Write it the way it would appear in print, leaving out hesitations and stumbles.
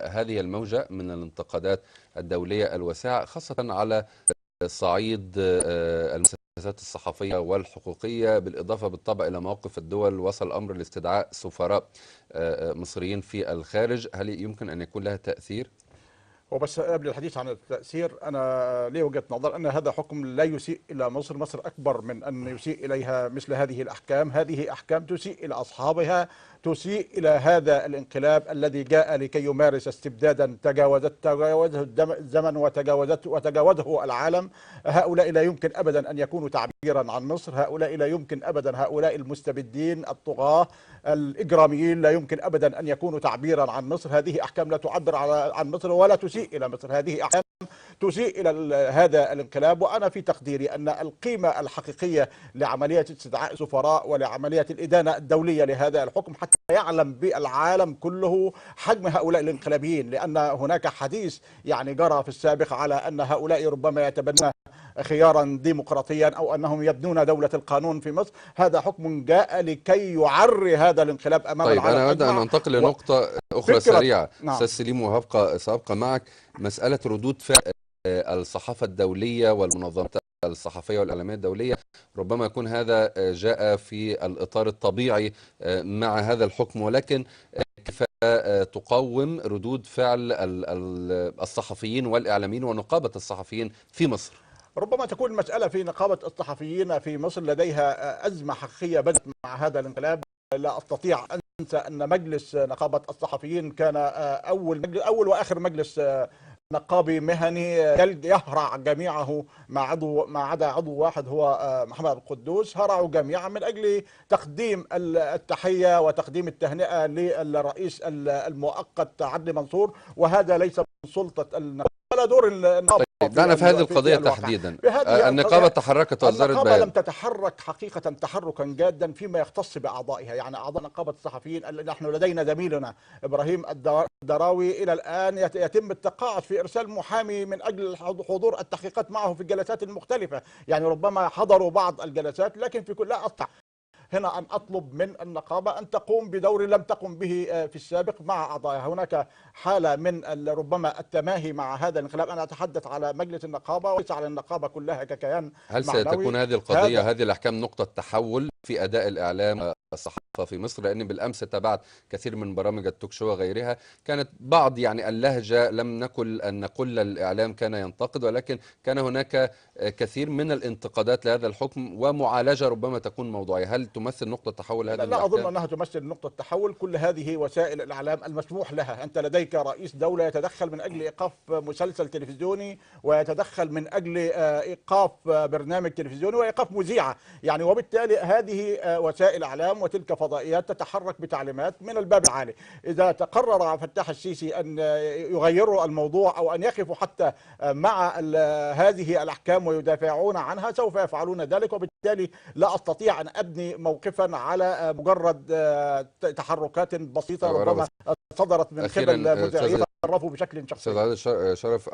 هذه الموجة من الانتقادات الدولية الواسعة خاصة على صعيد المؤسسات الصحفية والحقوقية، بالإضافة بالطبع إلى مواقف الدول، وصل الأمر لاستدعاء سفراء مصريين في الخارج. هل يمكن أن يكون لها تأثير؟ وبس قبل الحديث عن التأثير، أنا لي وجهة نظر أن هذا حكم لا يسيء إلى مصر. مصر أكبر من أن يسيء إليها مثل هذه الأحكام. هذه أحكام تسيء إلى أصحابها، تسيء إلى هذا الانقلاب الذي جاء لكي يمارس استبدادا تجاوزه الزمن وتجاوزه العالم. هؤلاء لا يمكن أبدا أن يكونوا تعبيرا عن مصر. هؤلاء لا يمكن أبدا، هؤلاء المستبدين الطغاة الإجراميين لا يمكن أبدا أن يكونوا تعبيرا عن مصر. هذه أحكام لا تعبر عن مصر ولا تسيء إلى مصر. هذه أحكام تسيء إلى هذا الانقلاب. وأنا في تقديري أن القيمة الحقيقية لعملية استدعاء سفراء ولعملية الإدانة الدولية لهذا الحكم حتى يعلم بالعالم كله حجم هؤلاء الانقلابيين، لأن هناك حديث جرى في السابق على أن هؤلاء ربما يتبنى خيارا ديمقراطيا أو أنهم يبنون دولة القانون في مصر. هذا حكم جاء لكي يعري هذا الانقلاب أمام طيب العالم. أنا أود أن أنتقل لنقطة أخرى سريعة. نعم. أستاذ سليم، سأبقى معك. مسألة ردود فعل الصحافة الدولية والمنظمات الصحفية والإعلامية الدولية، ربما يكون هذا جاء في الإطار الطبيعي مع هذا الحكم، ولكن كيف تقوم ردود فعل الصحفيين والإعلاميين ونقابة الصحفيين في مصر؟ ربما تكون المسألة في نقابة الصحفيين في مصر لديها أزمة حقيقية بدأت مع هذا الانقلاب. لا أستطيع أن أنسى أن مجلس نقابة الصحفيين كان أول وآخر مجلس نقابي مهني يهرع جميعه ما عدا عضو واحد هو محمد القدوس. هرعوا جميعا من أجل تقديم التحية وتقديم التهنئة للرئيس المؤقت عدلي منصور، وهذا ليس من سلطة النقابة ولا دور النقابة. طيب دعنا في هذه القضية تحديدا. النقابة تحركت وزارة النقابة لم تتحرك حقيقة تحركا جادا فيما يختص بأعضائها. أعضاء نقابة الصحفيين، نحن لدينا زميلنا إبراهيم الدراوي إلى الآن يتم التقاعد في إرسال محامي من أجل حضور التحقيقات معه في الجلسات المختلفة. ربما حضروا بعض الجلسات، لكن في كل لا أستطيع هنا أن أطلب من النقابة أن تقوم بدور لم تقم به في السابق مع أعضائها. هناك حالة من ربما التماهي مع هذا الانقلاب. أنا أتحدث على مجلس النقابة وليس على النقابة كلها ككيان هل معنوي. ستكون هذه القضية، هذه الأحكام، نقطة تحول في أداء الإعلام الصحافة في مصر؟ لأن بالأمس تابعت كثير من برامج التوك شو وغيرها، كانت بعض اللهجة لم نقل أن كل الإعلام كان ينتقد، ولكن كان هناك كثير من الانتقادات لهذا الحكم ومعالجة ربما تكون موضوعية. هل تمثل نقطة تحول هذه الأحكام؟ لا أظن أنها تمثل نقطة تحول. كل هذه وسائل الإعلام المسموح لها. أنت لديك رئيس دولة يتدخل من أجل إيقاف مسلسل تلفزيوني، ويتدخل من أجل إيقاف برنامج تلفزيوني، وإيقاف مذيعة. وبالتالي هذه وسائل إعلام وتلك فضائيات تتحرك بتعليمات من الباب العالي. إذا تقرر فتح السيسي أن يغيروا الموضوع أو أن يقفوا حتى مع هذه الأحكام ويدافعون عنها سوف يفعلون ذلك. وبالتالي لا أستطيع أن أبني موقفا على مجرد تحركات بسيطة ربما صدرت من قبل مذيعين تصرفوا بشكل شخصي. أستاذ شرف،